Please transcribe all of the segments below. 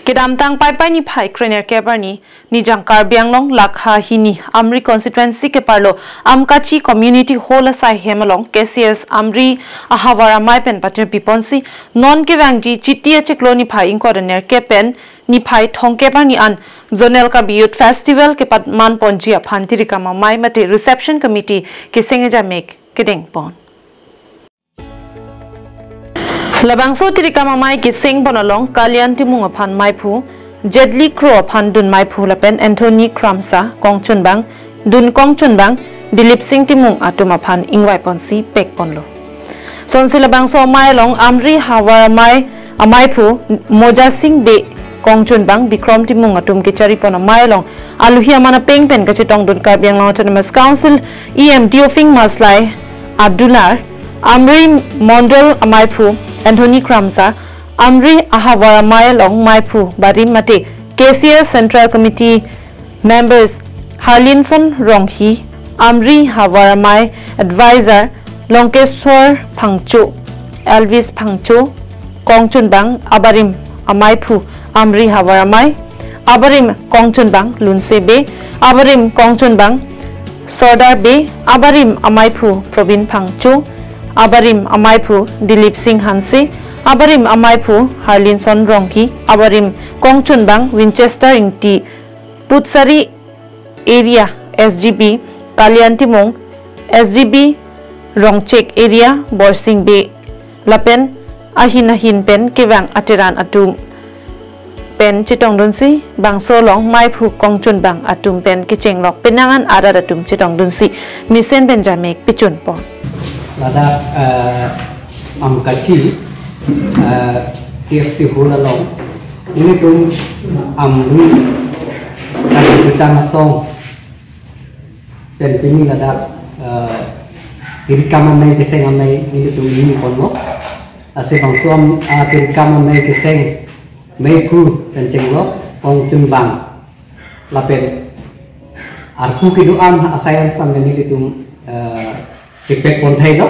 Kedam tang pai ni phai krener kebarni ni jangkar bianglong lakha hini Amri constituency ke parlo Amkachi Community hola sai hemalong KCS Amri Havar amei pen patirpi ponsi non ke wangji chitia cheklo ni phai inkorener ke pen ni phai thongke barni an Zonal Karbi Youth Festival ke patman ponji aphanti kama mai mate reception committee ke sengeja mek kedeng pon Labangso tirika mamai ki sing bonalong kalian timung aphan maipu Jedli Crow aphan dun maipu lapen Anthony Kramsa kongchun bang dun kongchun bang Dilip Singh timung atum aphan ingwai ponsi pek ponlo Sonsi labangso mai long Amri Havar amaipu Moja Singh be kongchun bang Bikrom timung atum ke cari pon mai long aluhi amana peng pen kacitong dun Karbiang Autonomous Council EM Diofing Maslai Abdullah Amri Mondal amaipu Anthony Kramsa, Amri Havar amei long maipu barim mate KCS Central Committee members Harlinson Ronghi, Amri Havar amei advisor Longkeswar Phangcho, Elvis Phangcho, Kongchun bang abarim amaipu Amri Havar amei, abarim Kongchun bang Lunse be, abarim Kongchun bang Sordar be, abarim amaipu Probin Phangcho. Abarim amaipu Dilip Singh Hansi, abarim amaipu Harlinson Rongki, abarim Kongchun bang Winchester Inti, Putsari area SGB, Kaliantimong SGB Rongchek area, Borsing Bay, Lapen, ahin pen kewang atiran atum. Pen chitong dunsi, bang solong maipu Kongchun bang atum pen kiceng lok penangan ada atum chitong dunsi, misen Benjamin pichun pon. Lada Amkachi CFC hula long ini tu Amri kalau kita masong dan ini lada dirikam amei keseng amei ini tu ini kono asal bangsuam dirikam amei keseng mei pu dan cenglo Kongchun bang lapen arku kiduan asayan sampai ini tu Cipek pontai no,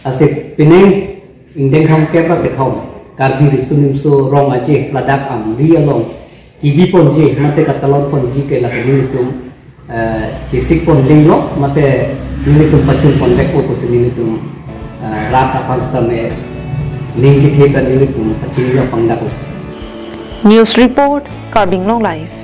asik pineng indeng ham kepra kethom, karbi risunim so rong aje ladak Amri along, kibi ponji mate katalon ponji ke lagi nitum, cisik ponding lo mate nitum pacun pondek ko nitum rata panstame lingkit heban nitum pacun lo pangdak. News report Karbing Long Live.